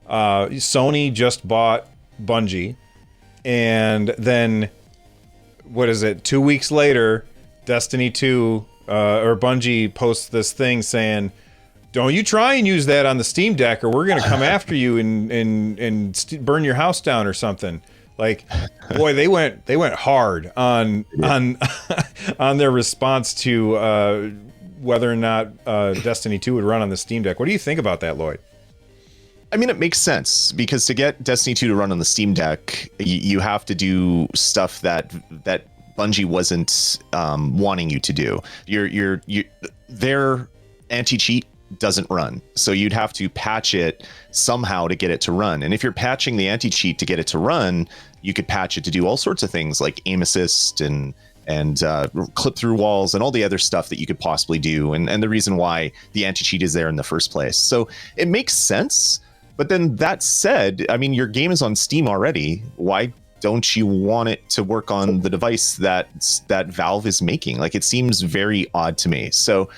Sony just bought Bungie, and then, 2 weeks later, Destiny 2, or Bungie posts this thing saying, don't you try and use that on the Steam Deck, or we're going to come after you and burn your house down or something. Like, boy, they went hard on their response to whether or not Destiny 2 would run on the Steam Deck. What do you think about that, Lloyd? I mean, it makes sense because to get Destiny 2 to run on the Steam Deck, you have to do stuff that Bungie wasn't wanting you to do. Their anti-cheat doesn't run, so you'd have to patch it somehow to get it to run. And if you're patching the anti-cheat to get it to run, you could patch it to do all sorts of things like aim assist and clip through walls and all the other stuff that you could possibly do. And the reason why the anti-cheat is there in the first place. So it makes sense. But then that said, I mean, your game is on Steam already. Why don't you want it to work on the device that Valve is making? Like, it seems very odd to me. So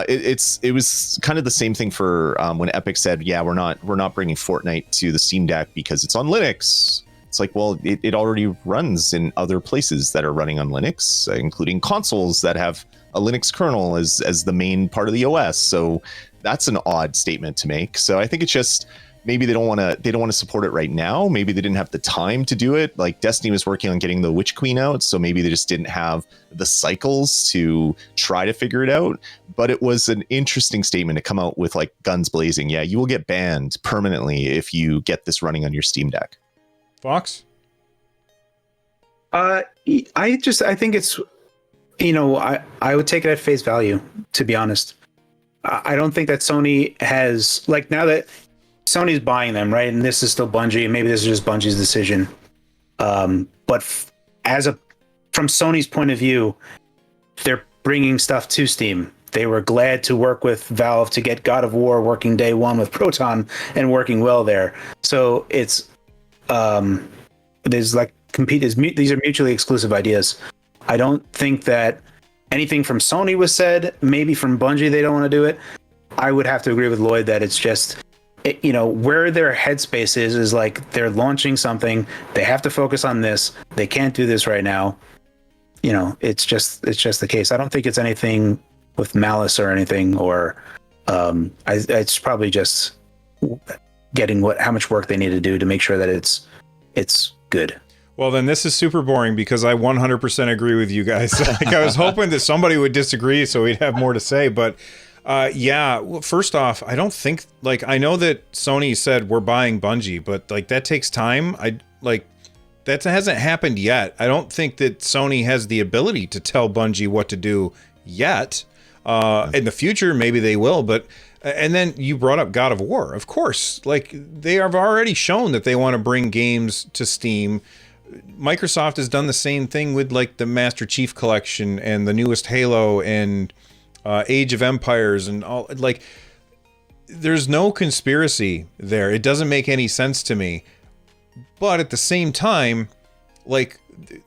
it was kind of the same thing for when Epic said, yeah, we're not bringing Fortnite to the Steam Deck because it's on Linux. It's like, well, it already runs in other places that are running on Linux, including consoles that have a Linux kernel as the main part of the OS. So that's an odd statement to make. So I think it's just, maybe they don't want to support it right now. Maybe they didn't have the time to do it. Like Destiny was working on getting the Witch Queen out, so maybe they just didn't have the cycles to try to figure it out. But it was an interesting statement to come out with, like, guns blazing. Yeah, you will get banned permanently if you get this running on your Steam Deck. Fox? I think it's, I would take it at face value, to be honest. I don't think that Sony has, like, now that Sony's buying them, right? And this is still Bungie, and maybe this is just Bungie's decision. But from Sony's point of view, they're bringing stuff to Steam. They were glad to work with Valve to get God of War working day one with Proton and working well there. So it's these are mutually exclusive ideas. I don't think that anything from Sony was said. Maybe from Bungie they don't want to do it. I would have to agree with Lloyd that it's just, where their headspace is like they're launching something. They have to focus on this. They can't do this right now. It's just the case. I don't think it's anything with malice or anything, or it's probably just getting how much work they need to do to make sure that it's good. Well, then this is super boring because I 100% agree with you guys. Like, I was hoping that somebody would disagree so we'd have more to say, but yeah, well, first off, I don't think, like, I know that Sony said we're buying Bungie, but like that takes time. That hasn't happened yet. I don't think that Sony has the ability to tell Bungie what to do yet. In the future, maybe they will, but and then you brought up God of War. Of course, like, they have already shown that they want to bring games to Steam. Microsoft has done the same thing with, like, the Master Chief Collection and the newest Halo and Age of Empires and all. Like, there's no conspiracy there. It doesn't make any sense to me. But at the same time, like,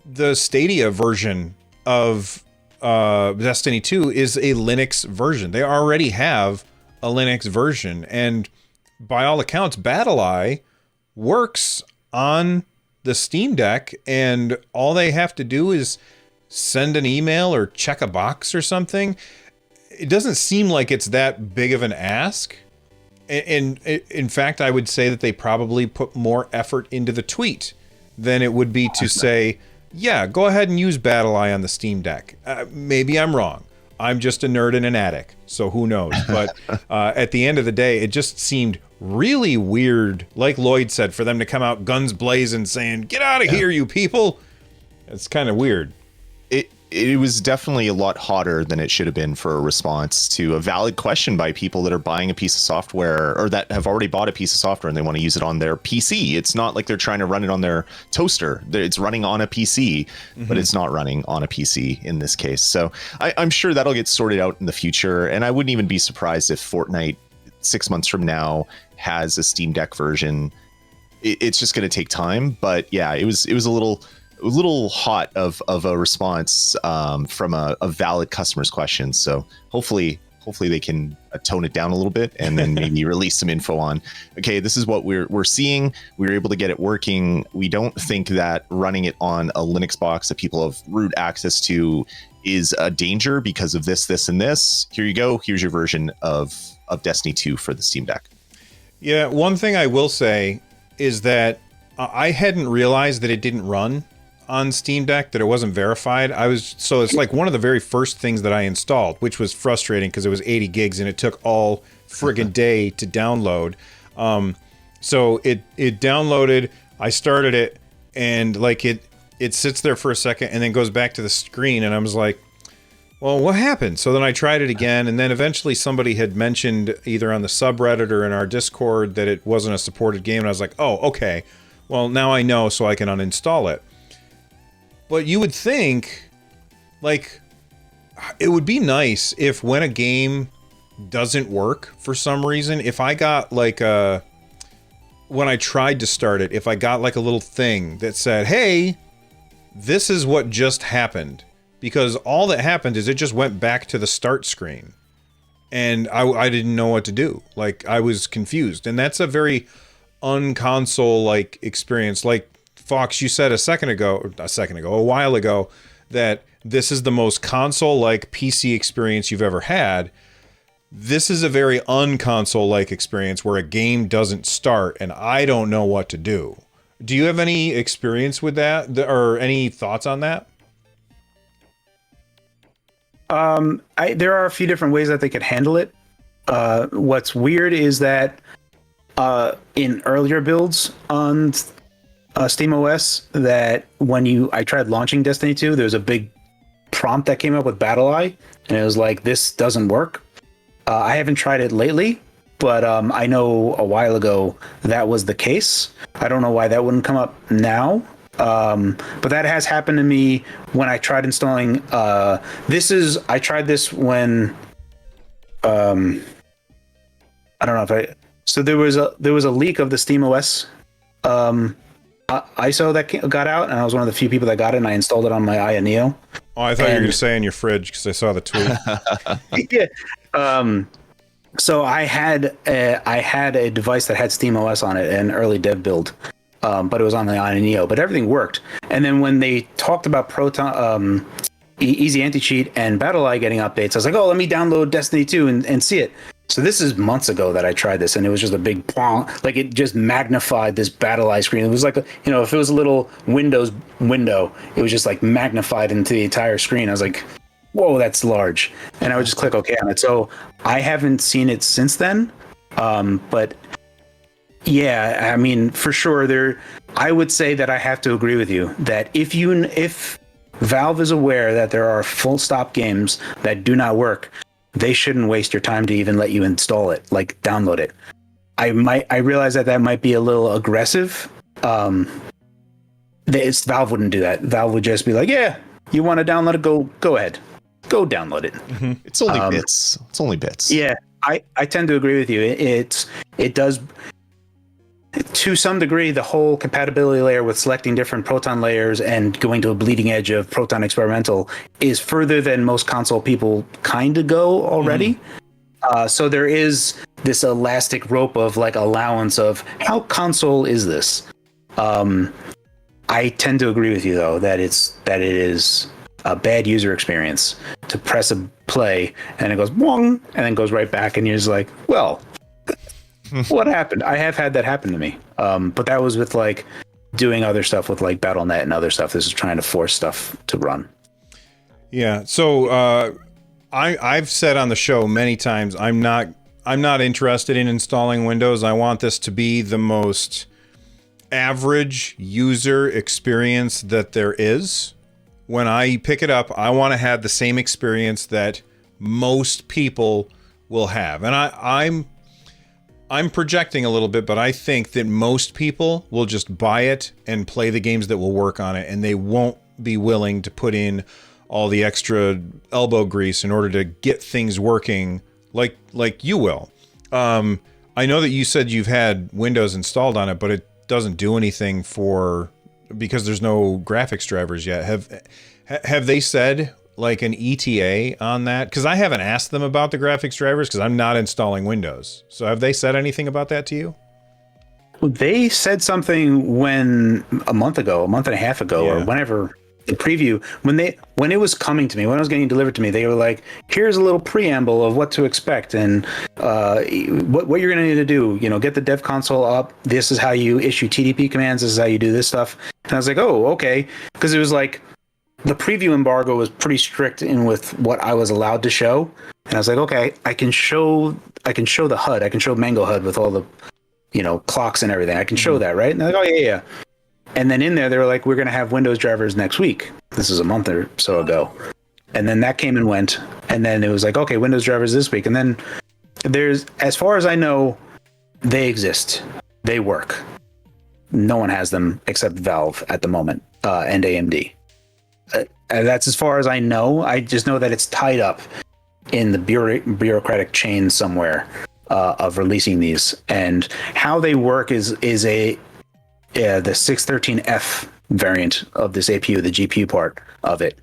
the Stadia version of Destiny 2 is a Linux version. They already have a Linux version, and by all accounts, BattleEye works on the Steam Deck, and all they have to do is send an email or check a box or something. It doesn't seem like it's that big of an ask. And in fact, I would say that they probably put more effort into the tweet than it would be to say, yeah, go ahead and use BattleEye on the Steam Deck. Maybe I'm wrong. I'm just a nerd in an attic, so who knows? But at the end of the day, it just seemed really weird, like Lloyd said, for them to come out guns blazing saying, get out of here, you people. It's kind of weird. It was definitely a lot hotter than it should have been for a response to a valid question by people that are buying a piece of software, or that have already bought a piece of software and they want to use it on their PC. It's not like they're trying to run it on their toaster. It's running on a PC, but it's not running on a PC in this case. So I'm sure that'll get sorted out in the future. And I wouldn't even be surprised if Fortnite 6 months from now has a Steam Deck version. It's just going to take time. But yeah, it was a little hot of a response from a valid customer's question. So hopefully they can tone it down a little bit and then maybe release some info on, okay, this is what we're seeing. We were able to get it working. We don't think that running it on a Linux box that people have root access to is a danger because of this, and this. Here you go. Here's your version of Destiny 2 for the Steam Deck. Yeah, one thing I will say is that I hadn't realized that it didn't run on Steam Deck, that it wasn't verified. So it's like one of the very first things that I installed, which was frustrating because it was 80 gigs and it took all friggin' day to download. So it downloaded, I started it, and like it sits there for a second and then goes back to the screen, and I was like, well, what happened? So then I tried it again, and then eventually somebody had mentioned either on the subreddit or in our Discord that it wasn't a supported game, and I was like, oh, okay. Well, now I know, so I can uninstall it. But you would think, like, it would be nice if when a game doesn't work for some reason, if I got like when I tried to start it, if I got like a little thing that said, hey, this is what just happened. Because all that happened is it just went back to the start screen. And I didn't know what to do. Like, I was confused. And that's a very unconsole-like experience. Like, Fox, you said a while ago, that this is the most console-like PC experience you've ever had. This is a very unconsole-like experience where a game doesn't start and I don't know what to do. Do you have any experience with that, or any thoughts on that? There are a few different ways that they could handle it. What's weird is that in earlier builds on SteamOS, that when I tried launching Destiny 2, there was a big prompt that came up with BattleEye, and it was like, this doesn't work. I haven't tried it lately, but I know a while ago that was the case. I don't know why that wouldn't come up now. But that has happened to me when I tried installing. I tried this when I don't know if I. So there was a leak of the SteamOS ISO that got out, and I was one of the few people that got it, and I installed it on my Aya Neo. Oh, I thought you were going to say in your fridge, because I saw the tweet. Yeah. So I had a device that had SteamOS on it, an early dev build. But it was on the Aya Neo, but everything worked. And then when they talked about Proton, Easy Anti-Cheat and BattleEye getting updates, I was like, oh, let me download Destiny 2 and see it. So this is months ago that I tried this, and it was just a big like it just magnified this BattleEye screen. It was like, if it was a little Windows window, it was just like magnified into the entire screen. I was like, whoa, that's large. And I would just click OK on it. So I haven't seen it since then, but yeah, I mean, for sure, I would say that I have to agree with you that if Valve is aware that there are full stop games that do not work, they shouldn't waste your time to even let you install it, like download it. I realize that might be a little aggressive. Valve wouldn't do that. Valve would just be like, yeah, you want to download it, go ahead, go download it. Mm-hmm. It's only bits. It's only bits. Yeah, I tend to agree with you. It does. To some degree, the whole compatibility layer with selecting different Proton layers and going to a bleeding edge of Proton experimental is further than most console people kind of go already. So there is this elastic rope of like allowance of how console is this. I tend to agree with you though that it is a bad user experience to press a play and it goes boing and then goes right back and you're just like, well. What happened? I have had that happen to me. But that was with like doing other stuff with like BattleNet and other stuff. This is trying to force stuff to run. Yeah. So I've said on the show many times, I'm not interested in installing Windows. I want this to be the most average user experience that there is. When I pick it up, I want to have the same experience that most people will have. And I'm projecting a little bit, but I think that most people will just buy it and play the games that will work on it, and they won't be willing to put in all the extra elbow grease in order to get things working like you will. I know that you said you've had Windows installed on it, but it doesn't do anything because there's no graphics drivers yet. Have they said like an ETA on that? Because I haven't asked them about the graphics drivers because I'm not installing Windows. So have they said anything about that to you? They said something a month and a half ago, or whenever the preview, when it was coming to me, when it was getting delivered to me, they were like, here's a little preamble of what to expect and what you're going to need to do. Get the dev console up. This is how you issue TDP commands. This is how you do this stuff. And I was like, oh, okay. Because it was like, the preview embargo was pretty strict in with what I was allowed to show. And I was like, okay, I can show the HUD. I can show Mango HUD with all the clocks and everything. I can show that, right? And they're like, oh, yeah. And then in there, they were like, we're going to have Windows drivers next week. This is a month or so ago. And then that came and went. And then it was like, okay, Windows drivers this week. And then as far as I know, they exist. They work. No one has them except Valve at the moment, and AMD. And that's as far as I know. I just know that it's tied up in the bureaucratic chain somewhere of releasing these. And how they work is the 613F variant of this APU, the GPU part of it.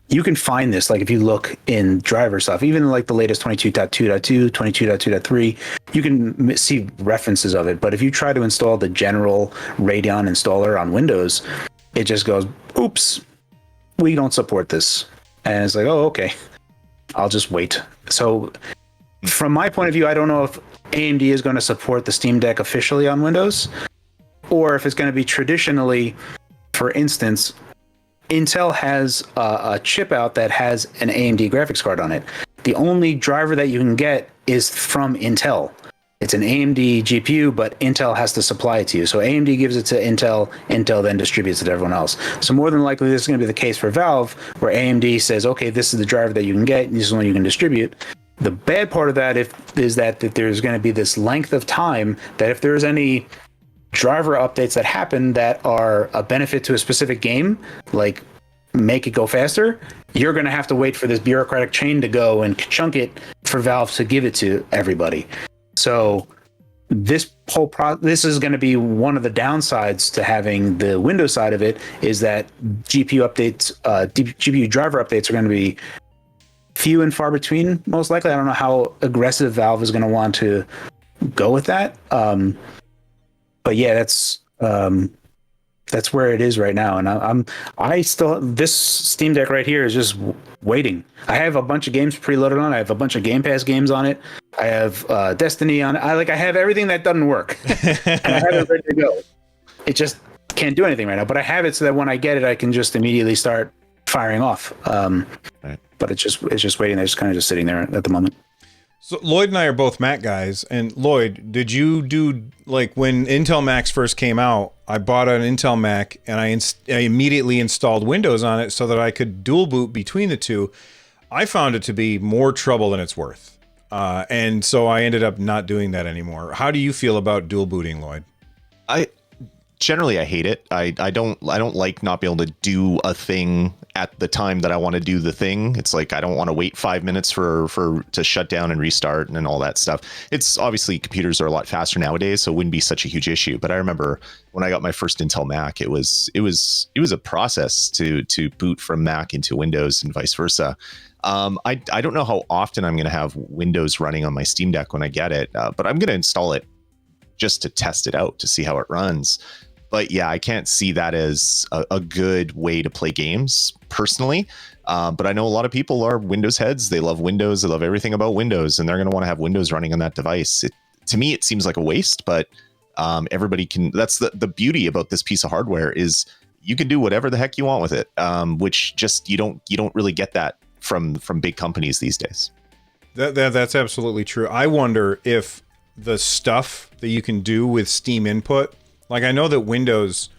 You can find this, like if you look in driver stuff, even like the latest 22.2.2, 22.2.3, you can see references of it. But if you try to install the general Radeon installer on Windows, it just goes, oops, we don't support this. And it's like, oh, okay, I'll just wait. So from my point of view, I don't know if AMD is going to support the Steam Deck officially on Windows, or if it's going to be traditionally, for instance, Intel has a chip out that has an AMD graphics card on it. The only driver that you can get is from Intel. It's an AMD GPU, but Intel has to supply it to you. So AMD gives it to Intel, Intel then distributes it to everyone else. So more than likely, this is going to be the case for Valve, where AMD says, okay, this is the driver that you can get, and this is one you can distribute. The bad part of that is that there's going to be this length of time that if there's any driver updates that happen that are a benefit to a specific game, like make it go faster, you're going to have to wait for this bureaucratic chain to go and chunk it for Valve to give it to everybody. So this this is going to be one of the downsides to having the Windows side of it, is that GPU updates, GPU driver updates are going to be few and far between, most likely. I don't know how aggressive Valve is going to want to go with that. But yeah, that's where it is right now. And I still, this Steam Deck right here is just waiting. I have a bunch of games preloaded on it. I have a bunch of Game Pass games on it. I have Destiny on it. I have everything that doesn't work, and I have it ready to go. It just can't do anything right now. But I have it so that when I get it, I can just immediately start firing off. Right. But it's just waiting. It's kind of just sitting there at the moment. So Lloyd and I are both Mac guys. And Lloyd, did you do, like, when Intel Macs first came out, I bought an Intel Mac and I immediately installed Windows on it so that I could dual boot between the two. I found it to be more trouble than it's worth. And so I ended up not doing that anymore. How do you feel about dual booting, Lloyd? Generally, I hate it. I don't like not being able to do a thing at the time that I want to do the thing. It's like I don't want to wait 5 minutes to shut down and restart and all that stuff. It's obviously computers are a lot faster nowadays, so it wouldn't be such a huge issue. But I remember when I got my first Intel Mac, it was a process to boot from Mac into Windows and vice versa. I don't know how often I'm going to have Windows running on my Steam Deck when I get it, but I'm going to install it just to test it out to see how it runs. But yeah, I can't see that as a good way to play games personally. But I know a lot of people are Windows heads. They love Windows. They love everything about Windows, and they're going to want to have Windows running on that device. To me, it seems like a waste, but everybody can. That's the beauty about this piece of hardware, is you can do whatever the heck you want with it, which just you don't really get that from big companies these days. That's absolutely true. I wonder if the stuff that you can do with Steam input, like I know that Windows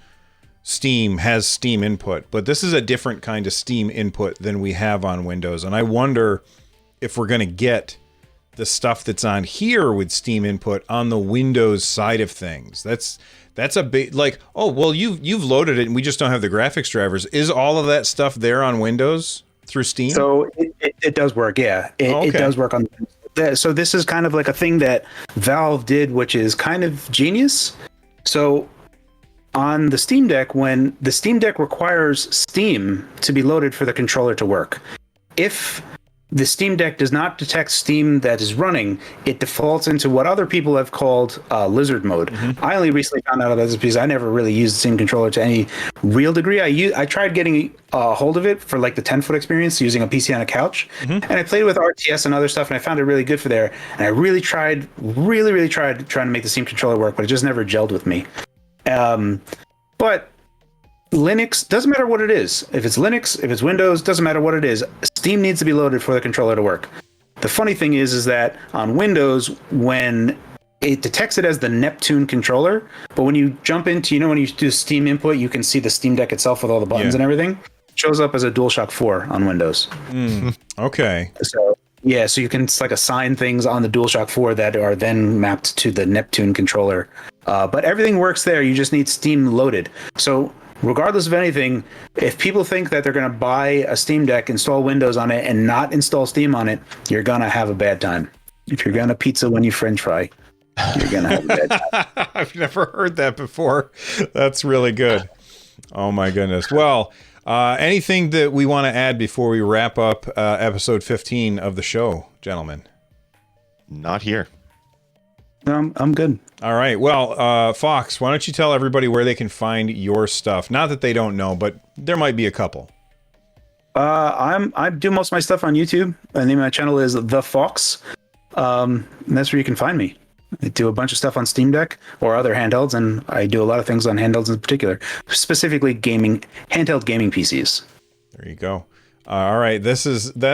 Steam has Steam input, but this is a different kind of Steam input than we have on Windows. And I wonder if we're going to get the stuff that's on here with Steam input on the Windows side of things. That's a big, like, oh, well, you've loaded it and we just don't have the graphics drivers. Is all of that stuff there on Windows through Steam? So it does work. Yeah, it does work on. So this is kind of like a thing that Valve did, which is kind of genius. So on the Steam Deck, when the Steam Deck requires Steam to be loaded for the controller to work, if the Steam Deck does not detect Steam that is running, it defaults into what other people have called lizard mode. Mm-hmm. I only recently found out about this because I never really used the Steam controller to any real degree. I tried getting a hold of it for like the 10-foot experience using a PC on a couch, and I played with RTS and other stuff, and I found it really good for there. And I really tried trying to make the Steam controller work, but it just never gelled with me. But Linux, doesn't matter what it is. If it's Linux, if it's Windows, doesn't matter what it is. Steam needs to be loaded for the controller to work. The funny thing is that on Windows, when it detects it as the Neptune controller, but when you jump into, when you do Steam input, you can see the Steam Deck itself with all the buttons and everything. It shows up as a DualShock 4 on Windows. Okay. So yeah, so you can assign things on the DualShock 4 that are then mapped to the Neptune controller. But everything works there. You just need Steam loaded. So regardless of anything, if people think that they're going to buy a Steam Deck, install Windows on it, and not install Steam on it, you're going to have a bad time. If you're going to pizza when you French fry, you're going to have a bad time. I've never heard that before. That's really good. Oh, my goodness. Well, anything that we want to add before we wrap up episode 15 of the show, gentlemen? Not here. I'm good. All right. Well, Fox, why don't you tell everybody where they can find your stuff? Not that they don't know, but there might be a couple. I do most of my stuff on YouTube. The name of my channel is The Fox. And that's where you can find me. I do a bunch of stuff on Steam Deck or other handhelds, and I do a lot of things on handhelds in particular, specifically handheld gaming PCs. There you go. All right.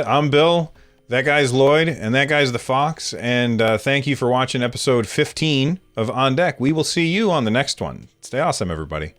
I'm Bill. That guy's Lloyd, and that guy's the Fox. And thank you for watching episode 15 of On Deck. We will see you on the next one. Stay awesome, everybody.